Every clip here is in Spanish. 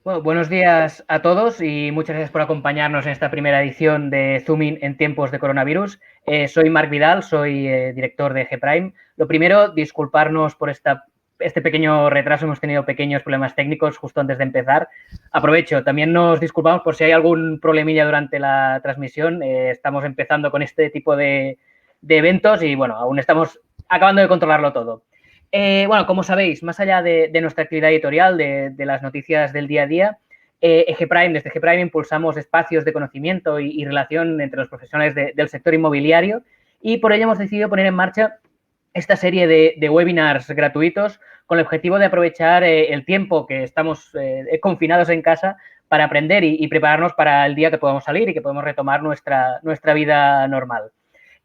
Bueno, buenos días a todos y muchas gracias por acompañarnos en esta primera edición de Zooming en tiempos de coronavirus. Soy Marc Vidal, soy director de G-Prime. Lo primero, disculparnos por este pequeño retraso. Hemos tenido pequeños problemas técnicos justo antes de empezar. Aprovecho, también nos disculpamos por si hay algún problemilla durante la transmisión. Estamos empezando con este tipo de eventos y, bueno, aún estamos acabando de controlarlo todo. Bueno, como sabéis, más allá de nuestra actividad editorial, de las noticias del día a día, desde G-Prime impulsamos espacios de conocimiento y relación entre los profesionales del sector inmobiliario y por ello hemos decidido poner en marcha esta serie de webinars gratuitos con el objetivo de aprovechar el tiempo que estamos confinados en casa para aprender y prepararnos para el día que podamos salir y que podamos retomar nuestra vida normal.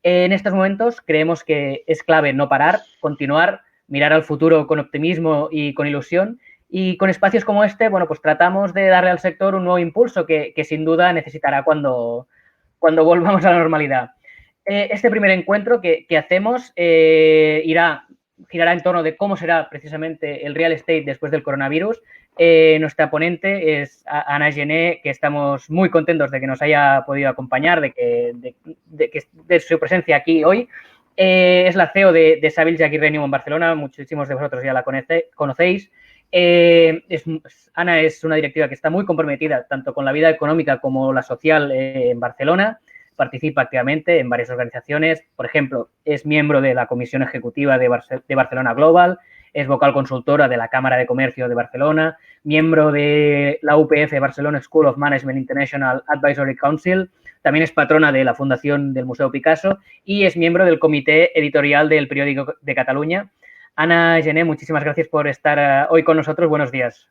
En estos momentos creemos que es clave no parar, continuar, mirar al futuro con optimismo y con ilusión. Y con espacios como este, bueno, pues tratamos de darle al sector un nuevo impulso que sin duda necesitará cuando volvamos a la normalidad. Este primer encuentro que hacemos girará en torno de cómo será precisamente el real estate después del coronavirus. Nuestra ponente es Ana Gené, que estamos muy contentos de que nos haya podido acompañar, de su presencia aquí hoy. Es la CEO de Savills aquí Renew en Barcelona, muchísimos de vosotros ya la conocéis. Ana es una directiva que está muy comprometida tanto con la vida económica como la social en Barcelona. Participa activamente en varias organizaciones. Por ejemplo, es miembro de la Comisión Ejecutiva de Barcelona Global, es vocal consultora de la Cámara de Comercio de Barcelona, miembro de la UPF Barcelona School of Management International Advisory Council, también es patrona de la Fundación del Museo Picasso y es miembro del comité editorial del Periódico de Cataluña. Ana Gené, muchísimas gracias por estar hoy con nosotros. Buenos días.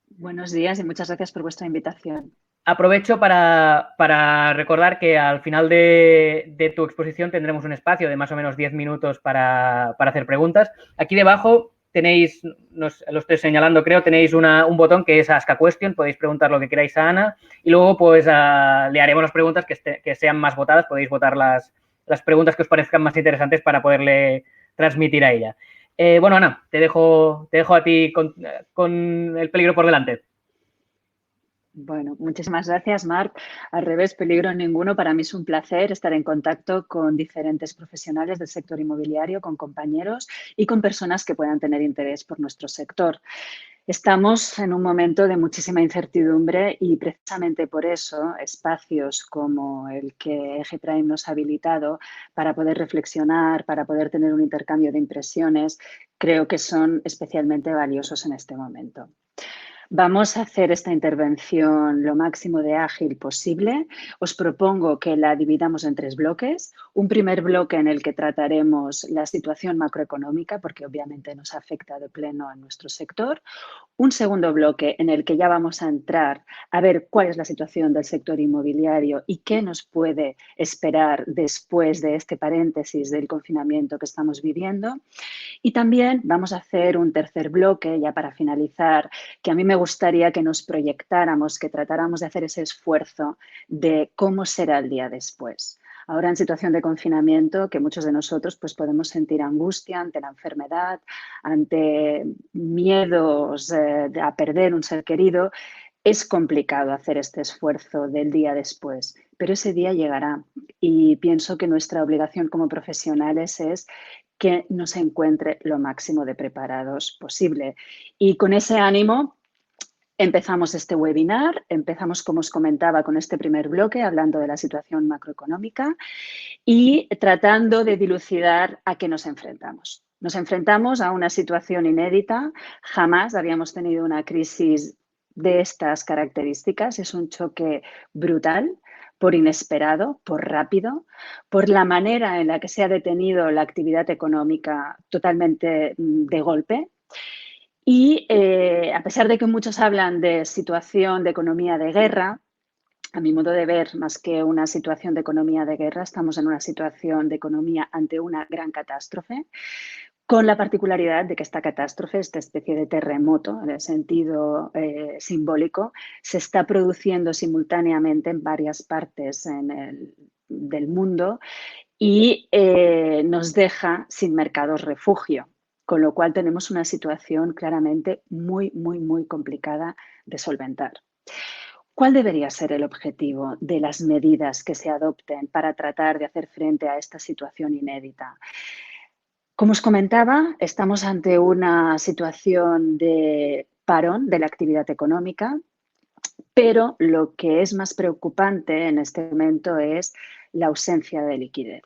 Buenos días y muchas gracias por vuestra invitación. Aprovecho para recordar que al final de tu exposición tendremos un espacio de más o menos 10 minutos para hacer preguntas. Aquí debajo tenéis, lo estoy señalando creo, tenéis un botón que es Ask a Question, podéis preguntar lo que queráis a Ana y luego pues le haremos las preguntas que sean más votadas, podéis votar las preguntas que os parezcan más interesantes para poderle transmitir a ella. Bueno, Ana, te dejo a ti con el peligro por delante. Bueno, muchísimas gracias, Marc. Al revés, peligro ninguno. Para mí es un placer estar en contacto con diferentes profesionales del sector inmobiliario, con compañeros y con personas que puedan tener interés por nuestro sector. Estamos en un momento de muchísima incertidumbre y precisamente por eso espacios como el que G-Prime nos ha habilitado para poder reflexionar, para poder tener un intercambio de impresiones, creo que son especialmente valiosos en este momento. Vamos a hacer esta intervención lo máximo de ágil posible. Os propongo que la dividamos en 3 bloques. Un primer bloque en el que trataremos la situación macroeconómica, porque obviamente nos afecta de pleno a nuestro sector. Un segundo bloque en el que ya vamos a entrar a ver cuál es la situación del sector inmobiliario y qué nos puede esperar después de este paréntesis del confinamiento que estamos viviendo. Y también vamos a hacer un tercer bloque, ya para finalizar, que a mí me gustaría que nos proyectáramos, que tratáramos de hacer ese esfuerzo de cómo será el día después. Ahora en situación de confinamiento, que muchos de nosotros pues, podemos sentir angustia ante la enfermedad, ante miedos a perder un ser querido, es complicado hacer este esfuerzo del día después, pero ese día llegará y pienso que nuestra obligación como profesionales es que nos encuentre lo máximo de preparados posible. Y con ese ánimo empezamos este webinar, empezamos, como os comentaba, con este primer bloque, hablando de la situación macroeconómica y tratando de dilucidar a qué nos enfrentamos. Nos enfrentamos a una situación inédita, jamás habíamos tenido una crisis de estas características, es un choque brutal, por inesperado, por rápido, por la manera en la que se ha detenido la actividad económica totalmente de golpe. Y a pesar de que muchos hablan de situación de economía de guerra, a mi modo de ver, más que una situación de economía de guerra, estamos en una situación de economía ante una gran catástrofe, con la particularidad de que esta catástrofe, esta especie de terremoto, en el sentido simbólico, se está produciendo simultáneamente en varias partes del mundo y nos deja sin mercados refugio. con lo cual tenemos una situación claramente muy, muy, muy complicada de solventar. ¿Cuál debería ser el objetivo de las medidas que se adopten para tratar de hacer frente a esta situación inédita? Como os comentaba, estamos ante una situación de parón de la actividad económica, pero lo que es más preocupante en este momento es la ausencia de liquidez.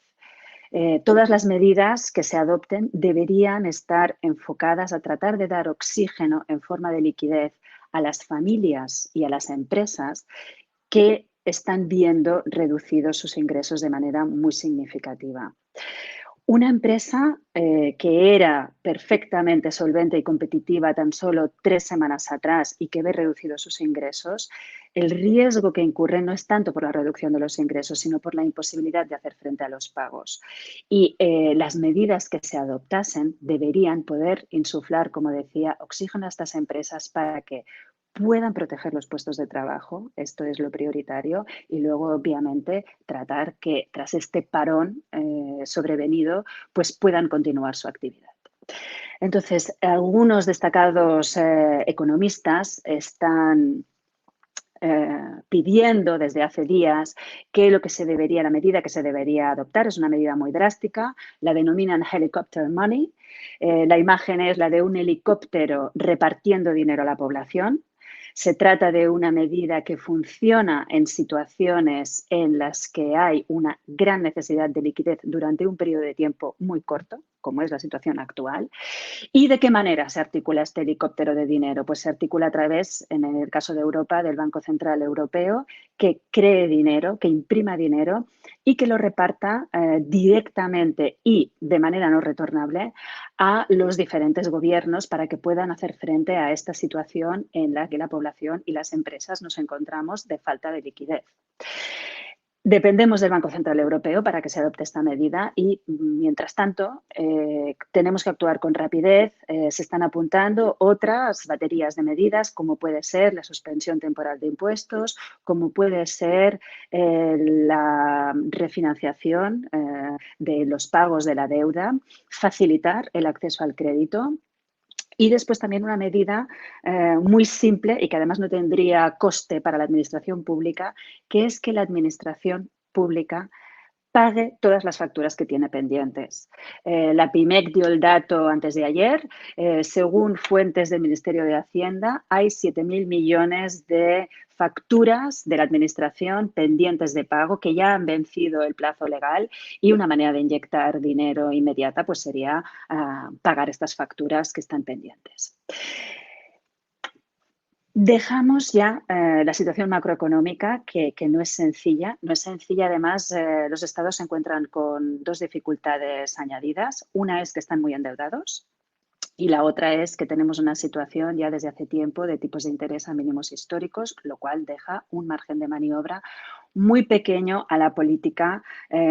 Todas las medidas que se adopten deberían estar enfocadas a tratar de dar oxígeno en forma de liquidez a las familias y a las empresas que están viendo reducidos sus ingresos de manera muy significativa. Una empresa que era perfectamente solvente y competitiva tan solo 3 semanas atrás y que ve reducidos sus ingresos, el riesgo que incurre no es tanto por la reducción de los ingresos, sino por la imposibilidad de hacer frente a los pagos. Y las medidas que se adoptasen deberían poder insuflar, como decía, oxígeno a estas empresas para que puedan proteger los puestos de trabajo, esto es lo prioritario, y luego, obviamente, tratar que tras este parón sobrevenido, pues puedan continuar su actividad. Entonces, algunos destacados economistas están pidiendo desde hace días que la medida que se debería adoptar es una medida muy drástica, la denominan helicopter money. La imagen es la de un helicóptero repartiendo dinero a la población. Se trata de una medida que funciona en situaciones en las que hay una gran necesidad de liquidez durante un periodo de tiempo muy corto, como es la situación actual. ¿Y de qué manera se articula este helicóptero de dinero? Pues se articula a través, en el caso de Europa, del Banco Central Europeo, que cree dinero, que imprima dinero y que lo reparta directamente y de manera no retornable a los diferentes gobiernos para que puedan hacer frente a esta situación en la que la población y las empresas nos encontramos de falta de liquidez. Dependemos del Banco Central Europeo para que se adopte esta medida y, mientras tanto, tenemos que actuar con rapidez. Se están apuntando otras baterías de medidas, como puede ser la suspensión temporal de impuestos, como puede ser la refinanciación de los pagos de la deuda, facilitar el acceso al crédito. Y después también una medida muy simple y que además no tendría coste para la administración pública, que es que la administración pública pague todas las facturas que tiene pendientes. La PIMEC dio el dato antes de ayer. Según fuentes del Ministerio de Hacienda, hay 7.000 millones de facturas de la Administración pendientes de pago que ya han vencido el plazo legal y una manera de inyectar dinero inmediata pues sería pagar estas facturas que están pendientes. Dejamos ya la situación macroeconómica, que no es sencilla. No es sencilla, además, los estados se encuentran con dos dificultades añadidas. Una es que están muy endeudados y la otra es que tenemos una situación ya desde hace tiempo de tipos de interés a mínimos históricos, lo cual deja un margen de maniobra muy pequeño a la política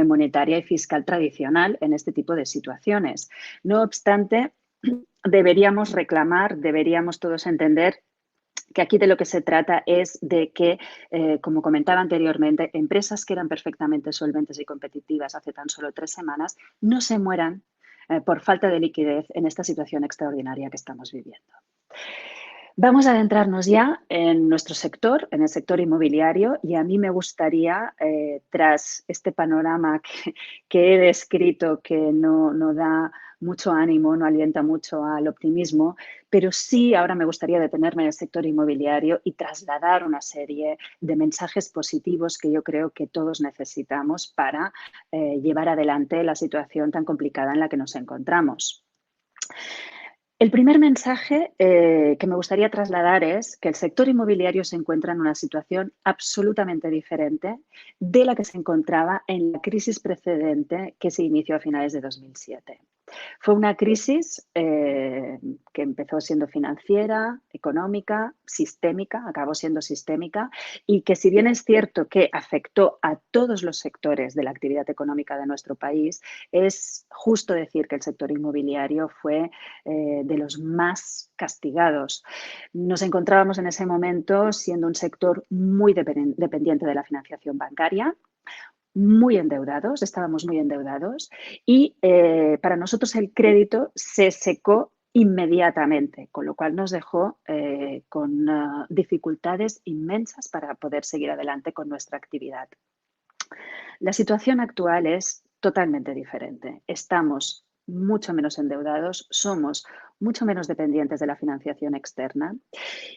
monetaria y fiscal tradicional en este tipo de situaciones. No obstante, deberíamos reclamar, deberíamos todos entender que aquí de lo que se trata es de que, como comentaba anteriormente, empresas que eran perfectamente solventes y competitivas hace tan solo 3 semanas no se mueran por falta de liquidez en esta situación extraordinaria que estamos viviendo. Vamos a adentrarnos ya en nuestro sector, en el sector inmobiliario, y a mí me gustaría, tras este panorama que he descrito, que no da mucho ánimo, no alienta mucho al optimismo, pero sí ahora me gustaría detenerme en el sector inmobiliario y trasladar una serie de mensajes positivos que yo creo que todos necesitamos para llevar adelante la situación tan complicada en la que nos encontramos. El primer mensaje que me gustaría trasladar es que el sector inmobiliario se encuentra en una situación absolutamente diferente de la que se encontraba en la crisis precedente que se inició a finales de 2007. Fue una crisis que empezó siendo financiera, económica, sistémica, acabó siendo sistémica y que, si bien es cierto que afectó a todos los sectores de la actividad económica de nuestro país, es justo decir que el sector inmobiliario fue de los más castigados. Nos encontrábamos en ese momento siendo un sector muy dependiente de la financiación bancaria, muy endeudados, estábamos muy endeudados y para nosotros el crédito se secó inmediatamente, con lo cual nos dejó con dificultades inmensas para poder seguir adelante con nuestra actividad. La situación actual es totalmente diferente. Estamos mucho menos endeudados, somos mucho menos dependientes de la financiación externa.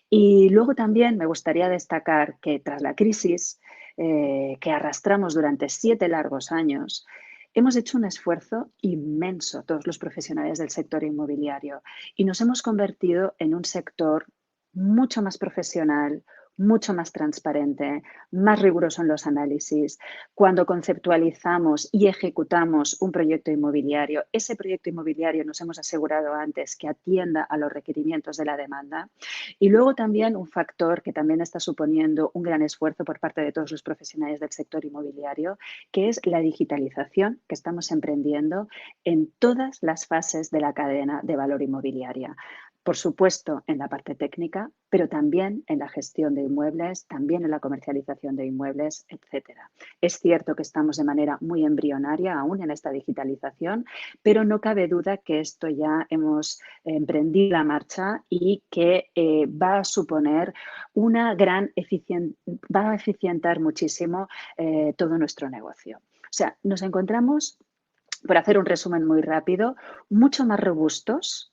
Y luego también me gustaría destacar que tras la crisis que arrastramos durante 7 largos años, hemos hecho un esfuerzo inmenso todos los profesionales del sector inmobiliario y nos hemos convertido en un sector mucho más profesional, mucho más transparente, más riguroso en los análisis. Cuando conceptualizamos y ejecutamos un proyecto inmobiliario, ese proyecto inmobiliario nos hemos asegurado antes que atienda a los requerimientos de la demanda. Y luego también un factor que también está suponiendo un gran esfuerzo por parte de todos los profesionales del sector inmobiliario, que es la digitalización que estamos emprendiendo en todas las fases de la cadena de valor inmobiliaria. Por supuesto, en la parte técnica, pero también en la gestión de inmuebles, también en la comercialización de inmuebles, etcétera. Es cierto que estamos de manera muy embrionaria aún en esta digitalización, pero no cabe duda que esto ya hemos emprendido la marcha y que va a suponer una va a eficientar muchísimo todo nuestro negocio. O sea, nos encontramos, por hacer un resumen muy rápido, mucho más robustos,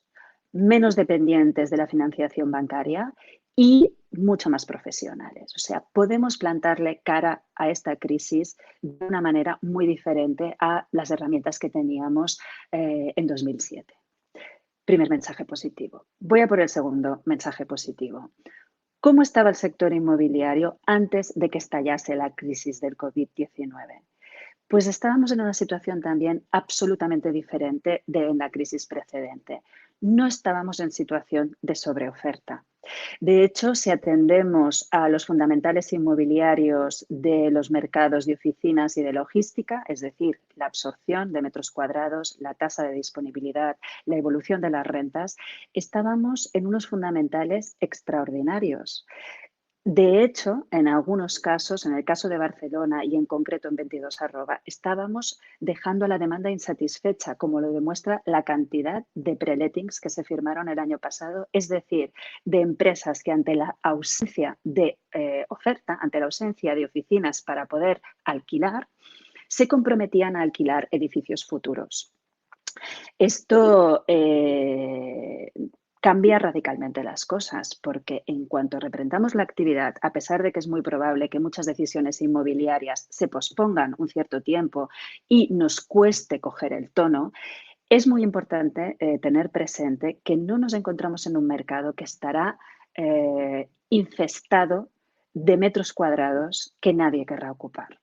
menos dependientes de la financiación bancaria y mucho más profesionales. O sea, podemos plantarle cara a esta crisis de una manera muy diferente a las herramientas que teníamos en 2007. Primer mensaje positivo. Voy a por el segundo mensaje positivo. ¿Cómo estaba el sector inmobiliario antes de que estallase la crisis del COVID-19? Pues estábamos en una situación también absolutamente diferente de en la crisis precedente. No estábamos en situación de sobreoferta. De hecho, si atendemos a los fundamentales inmobiliarios de los mercados de oficinas y de logística, es decir, la absorción de metros cuadrados, la tasa de disponibilidad, la evolución de las rentas, estábamos en unos fundamentales extraordinarios. De hecho, en algunos casos, en el caso de Barcelona y en concreto en 22 estábamos dejando a la demanda insatisfecha, como lo demuestra la cantidad de prelettings que se firmaron el año pasado, es decir, de empresas que ante la ausencia de oferta, ante la ausencia de oficinas para poder alquilar, se comprometían a alquilar edificios futuros. Esto cambia radicalmente las cosas, porque en cuanto reprendamos la actividad, a pesar de que es muy probable que muchas decisiones inmobiliarias se pospongan un cierto tiempo y nos cueste coger el tono, es muy importante tener presente que no nos encontramos en un mercado que estará infestado de metros cuadrados que nadie querrá ocupar.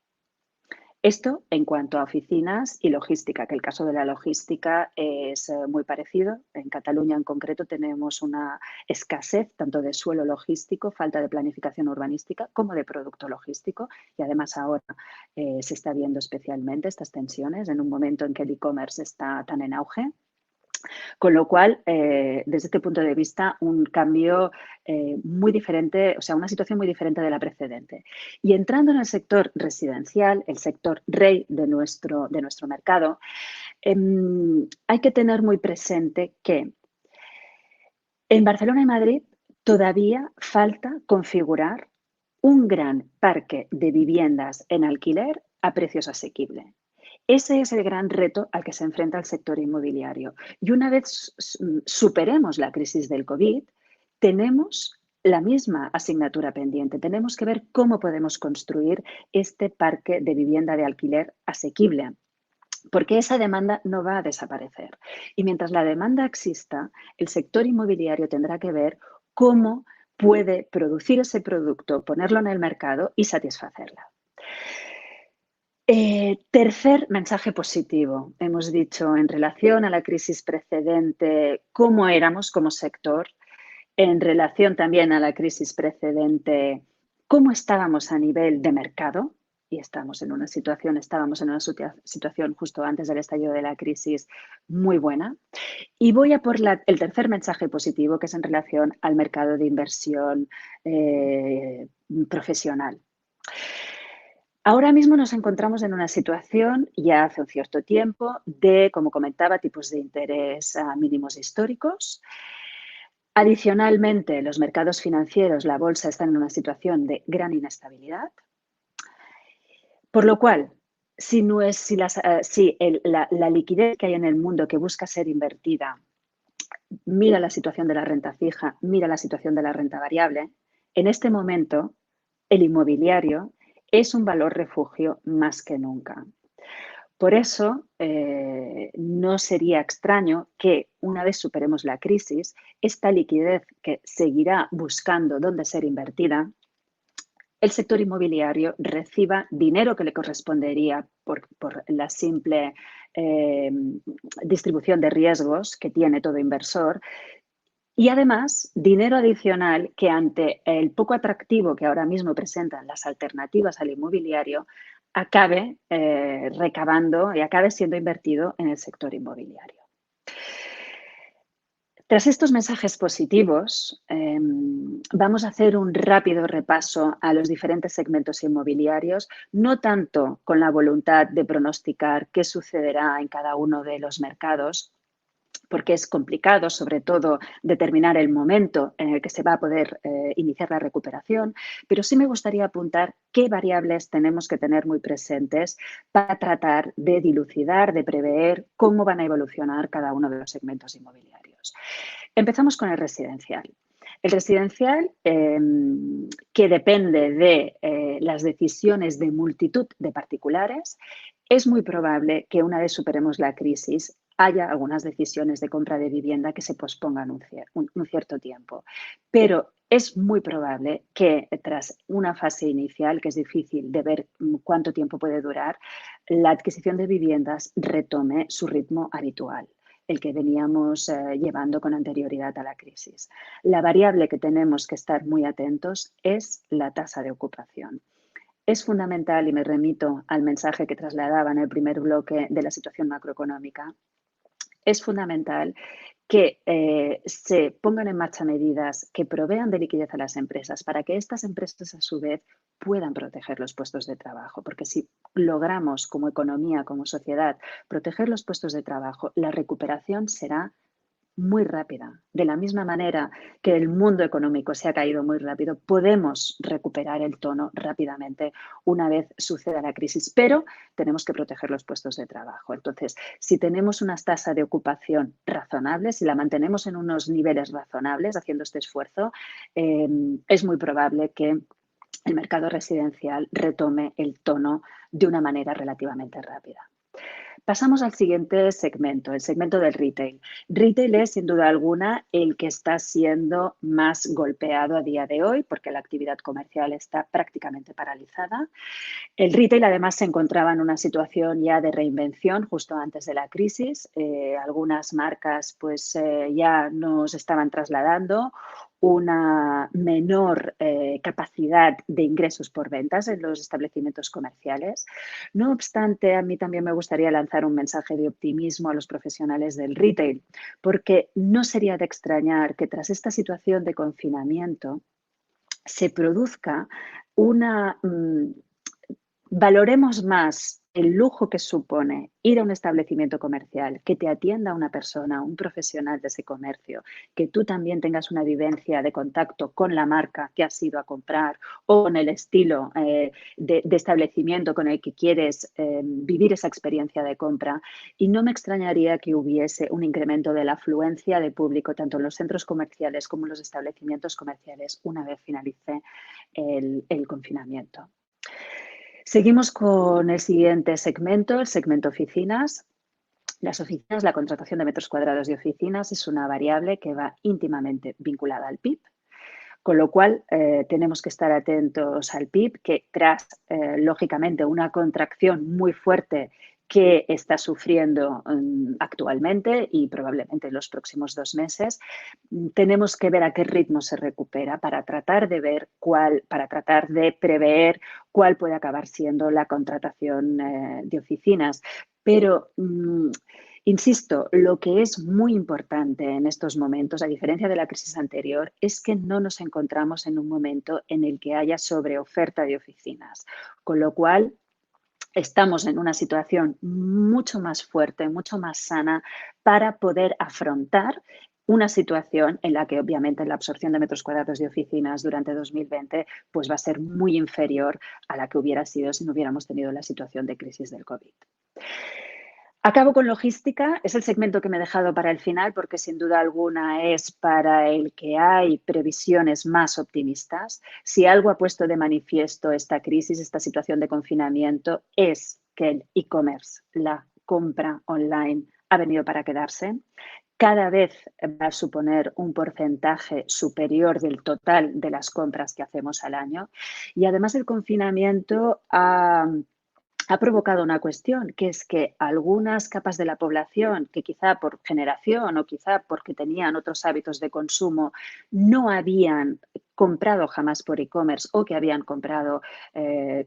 Esto en cuanto a oficinas y logística, que el caso de la logística es muy parecido. En Cataluña en concreto tenemos una escasez tanto de suelo logístico, falta de planificación urbanística, como de producto logístico. Y además ahora se está viendo especialmente estas tensiones en un momento en que el e-commerce está tan en auge. Con lo cual, desde este punto de vista, un cambio muy diferente, o sea, una situación muy diferente de la precedente. Y entrando en el sector residencial, el sector rey de nuestro mercado, hay que tener muy presente que en Barcelona y Madrid todavía falta configurar un gran parque de viviendas en alquiler a precios asequibles. Ese es el gran reto al que se enfrenta el sector inmobiliario. Y una vez superemos la crisis del COVID, tenemos la misma asignatura pendiente. Tenemos que ver cómo podemos construir este parque de vivienda de alquiler asequible, porque esa demanda no va a desaparecer. Y mientras la demanda exista, el sector inmobiliario tendrá que ver cómo puede producir ese producto, ponerlo en el mercado y satisfacerla. Tercer mensaje positivo. Hemos dicho en relación a la crisis precedente cómo éramos como sector, en relación también a la crisis precedente cómo estábamos a nivel de mercado, y estábamos en una situación justo antes del estallido de la crisis muy buena. Y voy a por el tercer mensaje positivo, que es en relación al mercado de inversión profesional. Ahora mismo nos encontramos en una situación, ya hace un cierto tiempo, de, como comentaba, tipos de interés a mínimos históricos. Adicionalmente, los mercados financieros, la bolsa, están en una situación de gran inestabilidad. Por lo cual, si la liquidez que hay en el mundo que busca ser invertida mira la situación de la renta fija, mira la situación de la renta variable, en este momento el inmobiliario es un valor refugio más que nunca. Por eso, no sería extraño que una vez superemos la crisis, esta liquidez que seguirá buscando dónde ser invertida, el sector inmobiliario reciba dinero que le correspondería por la simple distribución de riesgos que tiene todo inversor y además dinero adicional que ante el poco atractivo que ahora mismo presentan las alternativas al inmobiliario acabe recabando y acabe siendo invertido en el sector inmobiliario. Tras estos mensajes positivos, vamos a hacer un rápido repaso a los diferentes segmentos inmobiliarios, no tanto con la voluntad de pronosticar qué sucederá en cada uno de los mercados, porque es complicado, sobre todo, determinar el momento en el que se va a poder iniciar la recuperación, pero sí me gustaría apuntar qué variables tenemos que tener muy presentes para tratar de dilucidar, de prever cómo van a evolucionar cada uno de los segmentos inmobiliarios. Empezamos con el residencial. El residencial, que depende de las decisiones de multitud de particulares, es muy probable que una vez superemos la crisis haya algunas decisiones de compra de vivienda que se pospongan un cierto tiempo. Pero es muy probable que tras una fase inicial, que es difícil de ver cuánto tiempo puede durar, la adquisición de viviendas retome su ritmo habitual, el que veníamos llevando con anterioridad a la crisis. La variable que tenemos que estar muy atentos es la tasa de ocupación. Es fundamental, y me remito al mensaje que trasladaba en el primer bloque de la situación macroeconómica, es fundamental que se pongan en marcha medidas que provean de liquidez a las empresas para que estas empresas, a su vez, puedan proteger los puestos de trabajo. Porque si logramos, como economía, como sociedad, proteger los puestos de trabajo, la recuperación será muy rápida. De la misma manera que el mundo económico se ha caído muy rápido, podemos recuperar el tono rápidamente una vez suceda la crisis, pero tenemos que proteger los puestos de trabajo. Entonces, si tenemos unas tasas de ocupación razonables, si la mantenemos en unos niveles razonables haciendo este esfuerzo, es muy probable que el mercado residencial retome el tono de una manera relativamente rápida. Pasamos al siguiente segmento, el segmento del retail. Retail es, sin duda alguna, el que está siendo más golpeado a día de hoy porque la actividad comercial está prácticamente paralizada. El retail, además, se encontraba en una situación ya de reinvención justo antes de la crisis. Algunas marcas pues, ya nos estaban trasladando una menor capacidad de ingresos por ventas en los establecimientos comerciales. No obstante, a mí también me gustaría lanzar un mensaje de optimismo a los profesionales del retail, porque no sería de extrañar que tras esta situación de confinamiento se produzca una... valoremos más el lujo que supone ir a un establecimiento comercial, que te atienda una persona, un profesional de ese comercio, que tú también tengas una vivencia de contacto con la marca que has ido a comprar o con el estilo de establecimiento con el que quieres vivir esa experiencia de compra. Y no me extrañaría que hubiese un incremento de la afluencia de público tanto en los centros comerciales como en los establecimientos comerciales una vez finalice el confinamiento. Seguimos con el siguiente segmento, el segmento oficinas. Las oficinas, la contratación de metros cuadrados de oficinas es una variable que va íntimamente vinculada al PIB, con lo cual tenemos que estar atentos al PIB, que tras, lógicamente, una contracción muy fuerte que está sufriendo actualmente y probablemente en los próximos 2 meses, tenemos que ver a qué ritmo se recupera para tratar de prever cuál puede acabar siendo la contratación de oficinas. Pero Insisto, lo que es muy importante en estos momentos, a diferencia de la crisis anterior, es que no nos encontramos en un momento en el que haya sobreoferta de oficinas, con lo cual estamos en una situación mucho más fuerte, mucho más sana para poder afrontar una situación en la que obviamente la absorción de metros cuadrados de oficinas durante 2020 pues va a ser muy inferior a la que hubiera sido si no hubiéramos tenido la situación de crisis del COVID. Acabo con logística, es el segmento que me he dejado para el final porque sin duda alguna es para el que hay previsiones más optimistas. Si algo ha puesto de manifiesto esta crisis, esta situación de confinamiento, es que el e-commerce, la compra online, ha venido para quedarse. Cada vez va a suponer un porcentaje superior del total de las compras que hacemos al año. Y además el confinamiento ha provocado una cuestión, que es que algunas capas de la población, que quizá por generación o quizá porque tenían otros hábitos de consumo, no habían comprado jamás por e-commerce o que habían comprado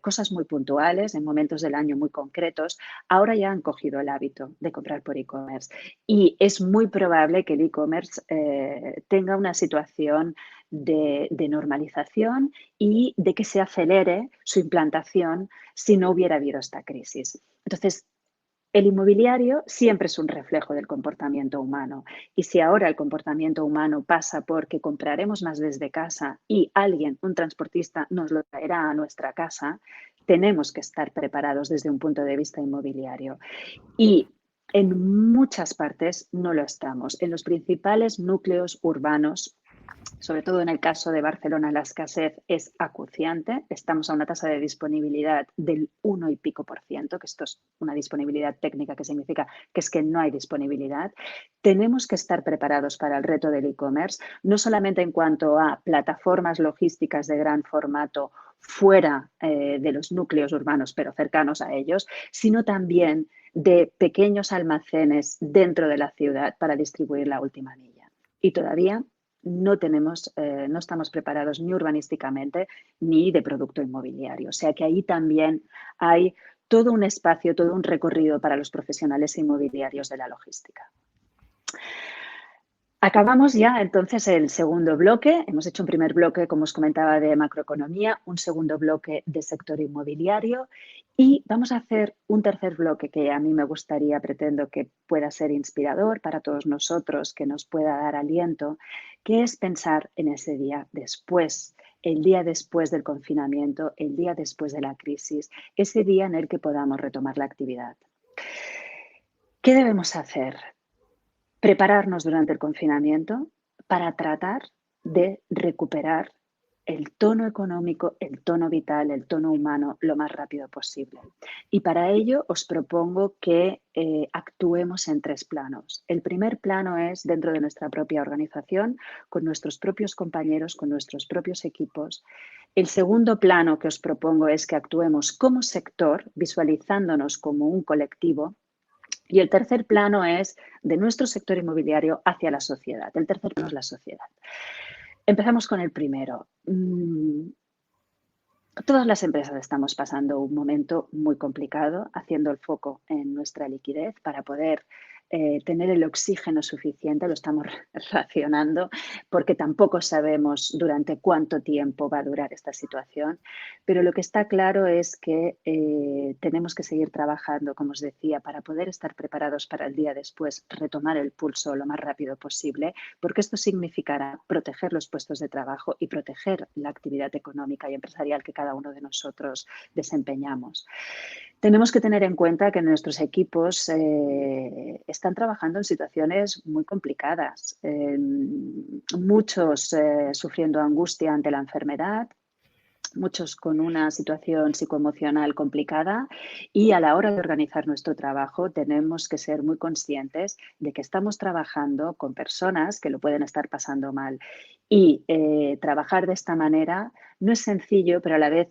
cosas muy puntuales en momentos del año muy concretos, ahora ya han cogido el hábito de comprar por e-commerce. Y es muy probable que el e-commerce tenga una situación de normalización y de que se acelere su implantación si no hubiera habido esta crisis. Entonces, el inmobiliario siempre es un reflejo del comportamiento humano y si ahora el comportamiento humano pasa porque compraremos más desde casa y alguien, un transportista, nos lo traerá a nuestra casa, tenemos que estar preparados desde un punto de vista inmobiliario. Y en muchas partes no lo estamos. En los principales núcleos urbanos, sobre todo en el caso de Barcelona, la escasez es acuciante. Estamos a una tasa de disponibilidad del 1 y pico por ciento, que esto es una disponibilidad técnica que significa que es que no hay disponibilidad. Tenemos que estar preparados para el reto del e-commerce, no solamente en cuanto a plataformas logísticas de gran formato fuera de los núcleos urbanos, pero cercanos a ellos, sino también de pequeños almacenes dentro de la ciudad para distribuir la última milla. Y todavía no estamos preparados ni urbanísticamente ni de producto inmobiliario. O sea que ahí también hay todo un espacio, todo un recorrido para los profesionales inmobiliarios de la logística. Acabamos ya entonces el segundo bloque. Hemos hecho un primer bloque, como os comentaba, de macroeconomía, un segundo bloque de sector inmobiliario y vamos a hacer un tercer bloque que a mí me gustaría, pretendo que pueda ser inspirador para todos nosotros, que nos pueda dar aliento, que es pensar en ese día después, el día después del confinamiento, el día después de la crisis, ese día en el que podamos retomar la actividad. ¿Qué debemos hacer? Prepararnos durante el confinamiento para tratar de recuperar el tono económico, el tono vital, el tono humano lo más rápido posible. Y para ello os propongo que actuemos en tres planos. El primer plano es dentro de nuestra propia organización, con nuestros propios compañeros, con nuestros propios equipos. El segundo plano que os propongo es que actuemos como sector, visualizándonos como un colectivo. Y el tercer plano es de nuestro sector inmobiliario hacia la sociedad. El tercer plano es la sociedad. Empezamos con el primero. Todas las empresas estamos pasando un momento muy complicado, haciendo el foco en nuestra liquidez para poder tener el oxígeno suficiente, lo estamos racionando porque tampoco sabemos durante cuánto tiempo va a durar esta situación, pero lo que está claro es que tenemos que seguir trabajando, como os decía, para poder estar preparados para el día después, retomar el pulso lo más rápido posible, porque esto significará proteger los puestos de trabajo y proteger la actividad económica y empresarial que cada uno de nosotros desempeñamos. Tenemos que tener en cuenta que nuestros equipos están trabajando en situaciones muy complicadas, muchos sufriendo angustia ante la enfermedad, muchos con una situación psicoemocional complicada y a la hora de organizar nuestro trabajo tenemos que ser muy conscientes de que estamos trabajando con personas que lo pueden estar pasando mal y trabajar de esta manera no es sencillo, pero a la vez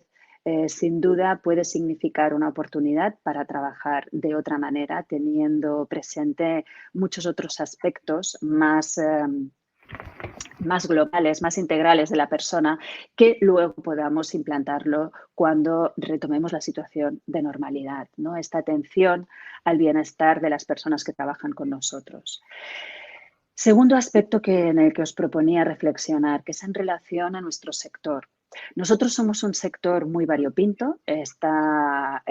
sin duda puede significar una oportunidad para trabajar de otra manera, teniendo presente muchos otros aspectos más más globales, más integrales de la persona, que luego podamos implantarlo cuando retomemos la situación de normalidad, ¿no? Esta atención al bienestar de las personas que trabajan con nosotros. Segundo aspecto en el que os proponía reflexionar, que es en relación a nuestro sector. Nosotros somos un sector muy variopinto, está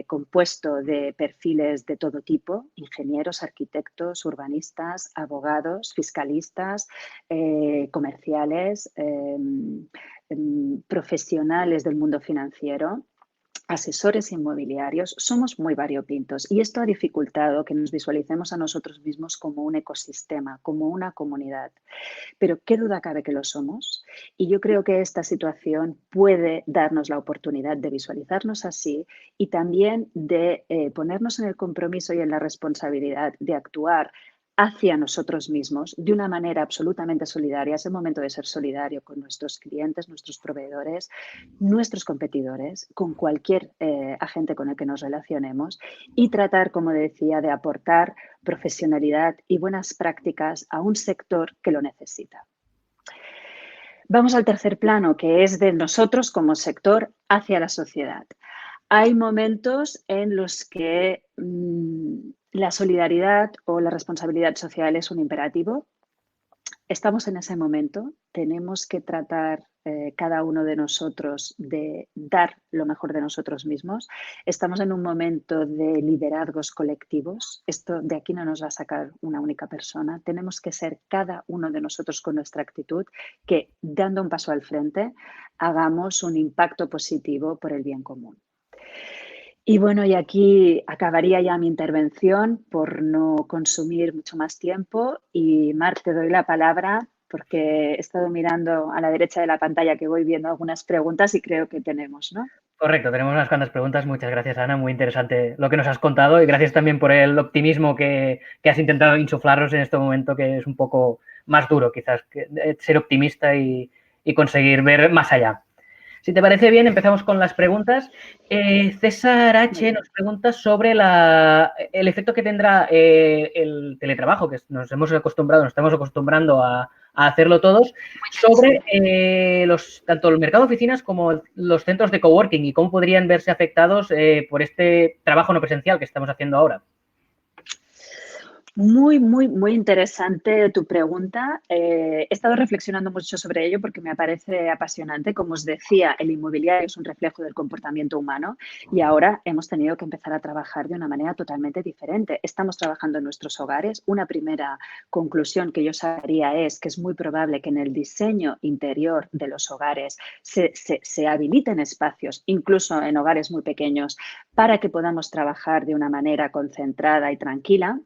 compuesto de perfiles de todo tipo, ingenieros, arquitectos, urbanistas, abogados, fiscalistas, comerciales, profesionales del mundo financiero, asesores inmobiliarios. Somos muy variopintos y esto ha dificultado que nos visualicemos a nosotros mismos como un ecosistema, como una comunidad. Pero qué duda cabe que lo somos, y yo creo que esta situación puede darnos la oportunidad de visualizarnos así y también de ponernos en el compromiso y en la responsabilidad de actuar hacia nosotros mismos de una manera absolutamente solidaria. Es el momento de ser solidario con nuestros clientes, nuestros proveedores, nuestros competidores, con cualquier agente con el que nos relacionemos, y tratar, como decía, de aportar profesionalidad y buenas prácticas a un sector que lo necesita. Vamos al tercer plano, que es de nosotros como sector hacia la sociedad. Hay momentos en los que la solidaridad o la responsabilidad social es un imperativo. Estamos en ese momento, tenemos que tratar cada uno de nosotros de dar lo mejor de nosotros mismos. Estamos en un momento de liderazgos colectivos. Esto de aquí no nos va a sacar una única persona. Tenemos que ser cada uno de nosotros con nuestra actitud que, dando un paso al frente, hagamos un impacto positivo por el bien común. Y bueno, y aquí acabaría ya mi intervención por no consumir mucho más tiempo. Y Marc, te doy la palabra porque he estado mirando a la derecha de la pantalla que voy viendo algunas preguntas y creo que tenemos, ¿no? Correcto, tenemos unas cuantas preguntas. Muchas gracias, Ana. Muy interesante lo que nos has contado y gracias también por el optimismo que has intentado insuflarnos en este momento, que es un poco más duro, quizás, ser optimista y conseguir ver más allá. Si te parece bien, empezamos con las preguntas. César H. nos pregunta sobre el efecto que tendrá el teletrabajo, que nos estamos acostumbrando a hacerlo todos, sobre tanto el mercado de oficinas como los centros de coworking y cómo podrían verse afectados por este trabajo no presencial que estamos haciendo ahora. Muy, muy, muy interesante tu pregunta. He estado reflexionando mucho sobre ello porque me parece apasionante. Como os decía, el inmobiliario es un reflejo del comportamiento humano y ahora hemos tenido que empezar a trabajar de una manera totalmente diferente. Estamos trabajando en nuestros hogares. Una primera conclusión que yo sacaría es que es muy probable que en el diseño interior de los hogares se habiliten espacios, incluso en hogares muy pequeños, para que podamos trabajar de una manera concentrada y tranquila.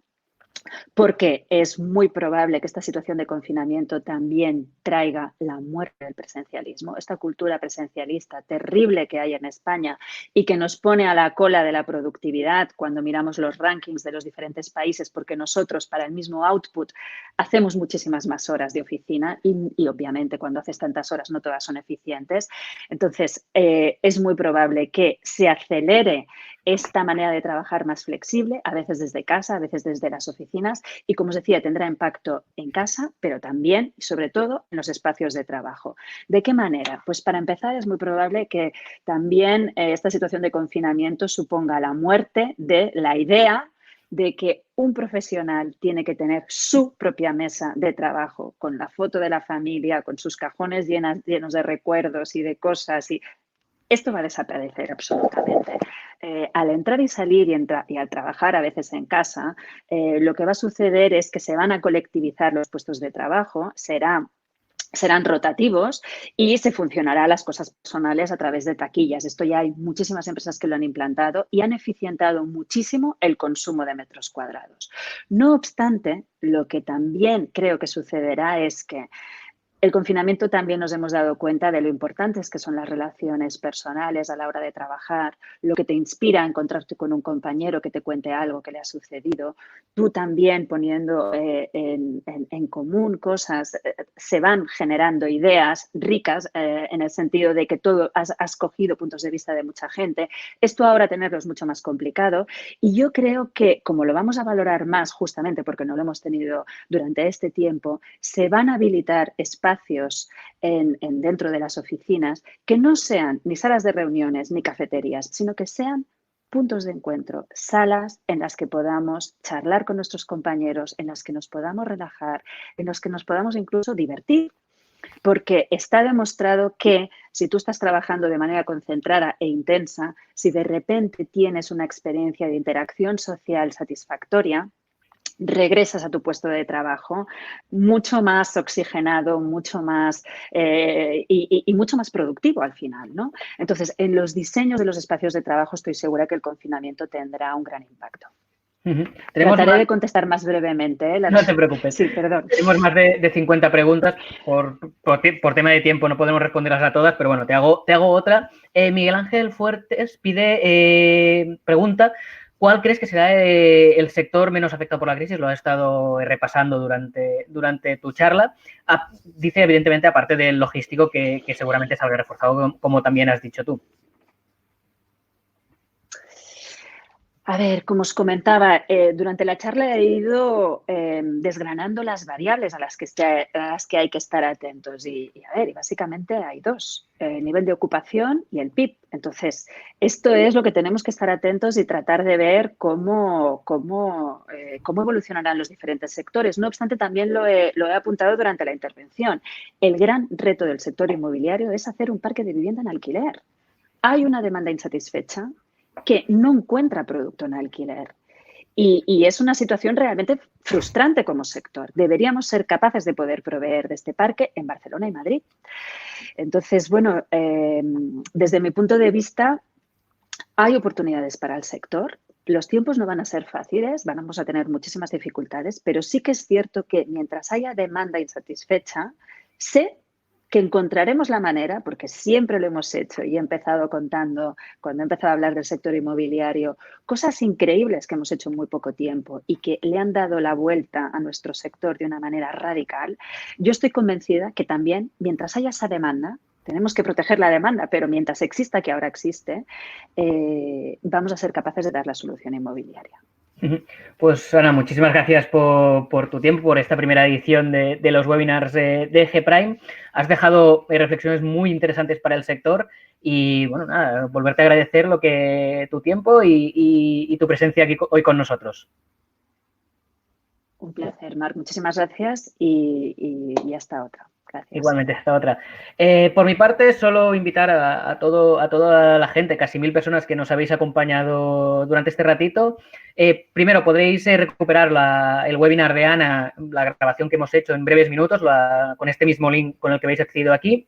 Porque es muy probable que esta situación de confinamiento también traiga la muerte del presencialismo, esta cultura presencialista terrible que hay en España y que nos pone a la cola de la productividad cuando miramos los rankings de los diferentes países, porque nosotros para el mismo output hacemos muchísimas más horas de oficina y obviamente cuando haces tantas horas no todas son eficientes. Entonces, es muy probable que se acelere esta manera de trabajar más flexible, a veces desde casa, a veces desde las oficinas, y como os decía, tendrá impacto en casa, pero también y sobre todo en los espacios de trabajo. ¿De qué manera? Pues para empezar es muy probable que también esta situación de confinamiento suponga la muerte de la idea de que un profesional tiene que tener su propia mesa de trabajo con la foto de la familia, con sus cajones llenos de recuerdos y de cosas. Y esto va a desaparecer absolutamente. Al entrar y salir y al trabajar a veces en casa, lo que va a suceder es que se van a colectivizar los puestos de trabajo, serán rotativos y se funcionará las cosas personales a través de taquillas. Esto ya hay muchísimas empresas que lo han implantado y han eficientado muchísimo el consumo de metros cuadrados. No obstante, lo que también creo que sucederá es que El confinamiento también nos hemos dado cuenta de lo importantes que son las relaciones personales a la hora de trabajar, lo que te inspira a encontrarte con un compañero que te cuente algo que le ha sucedido. Tú también poniendo en común cosas, se van generando ideas ricas en el sentido de que todo has cogido puntos de vista de mucha gente. Esto ahora tenerlo es mucho más complicado y yo creo que como lo vamos a valorar más justamente porque no lo hemos tenido durante este tiempo, se van a habilitar espacios dentro de las oficinas que no sean ni salas de reuniones ni cafeterías, sino que sean puntos de encuentro, salas en las que podamos charlar con nuestros compañeros, en las que nos podamos relajar, en las que nos podamos incluso divertir. Porque está demostrado que si tú estás trabajando de manera concentrada e intensa, si de repente tienes una experiencia de interacción social satisfactoria, regresas a tu puesto de trabajo mucho más oxigenado, mucho más y mucho más productivo al final, ¿no? Entonces, en los diseños de los espacios de trabajo estoy segura que el confinamiento tendrá un gran impacto. Trataré de contestar más brevemente. No te preocupes. Sí, perdón. Tenemos más de 50 preguntas. Por tema de tiempo no podemos responderlas a todas, pero bueno, te hago otra. Miguel Ángel Fuertes pregunta, ¿cuál crees que será el sector menos afectado por la crisis? Lo has estado repasando durante tu charla. Dice, evidentemente, aparte del logístico, que seguramente se habrá reforzado, como también has dicho tú. A ver, como os comentaba, durante la charla he ido desgranando las variables a las que hay que estar atentos y básicamente hay dos, el nivel de ocupación y el PIB. Entonces, esto es lo que tenemos que estar atentos y tratar de ver cómo evolucionarán los diferentes sectores. No obstante, también lo he apuntado durante la intervención. El gran reto del sector inmobiliario es hacer un parque de vivienda en alquiler. Hay una demanda insatisfecha que no encuentra producto en alquiler. Y es una situación realmente frustrante como sector. Deberíamos ser capaces de poder proveer de este parque en Barcelona y Madrid. Entonces, bueno, desde mi punto de vista, hay oportunidades para el sector. Los tiempos no van a ser fáciles, vamos a tener muchísimas dificultades, pero sí que es cierto que mientras haya demanda insatisfecha, sé que encontraremos la manera, porque siempre lo hemos hecho y he empezado contando, cuando he empezado a hablar del sector inmobiliario, cosas increíbles que hemos hecho en muy poco tiempo y que le han dado la vuelta a nuestro sector de una manera radical. Yo estoy convencida que también, mientras haya esa demanda, tenemos que proteger la demanda, pero mientras exista, que ahora existe, vamos a ser capaces de dar la solución inmobiliaria. Pues Ana, muchísimas gracias por tu tiempo, por esta primera edición de los webinars de G-Prime. Has dejado reflexiones muy interesantes para el sector y, bueno, nada, volverte a agradecer tu tiempo y tu presencia aquí hoy con nosotros. Un placer, Marc. Muchísimas gracias y hasta otra. Gracias. Igualmente, hasta otra. Por mi parte, solo invitar a toda la gente, casi 1000 personas que nos habéis acompañado durante este ratito. Primero, podréis recuperar el webinar de Ana, la grabación que hemos hecho en breves minutos, con este mismo link con el que habéis accedido aquí.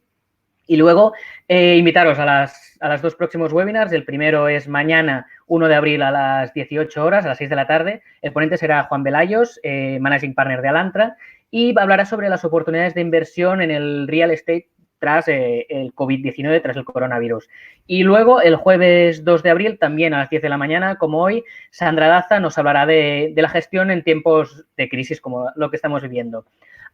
Y luego, invitaros a los dos próximos webinars. El primero es mañana, 1 de abril, a las 18 horas, a las 6 de la tarde. El ponente será Juan Velayos, Managing Partner de Alantra, y hablará sobre las oportunidades de inversión en el real estate tras el COVID-19, tras el coronavirus. Y luego, el jueves 2 de abril, también a las 10 de la mañana, como hoy, Sandra Daza nos hablará de la gestión en tiempos de crisis como lo que estamos viviendo.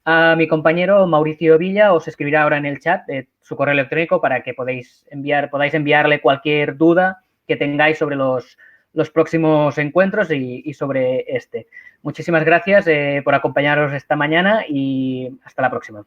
A mi compañero Mauricio Villa os escribirá ahora en el chat su correo electrónico para que podáis enviarle cualquier duda que tengáis sobre los próximos encuentros y sobre este. Muchísimas gracias por acompañaros esta mañana y hasta la próxima.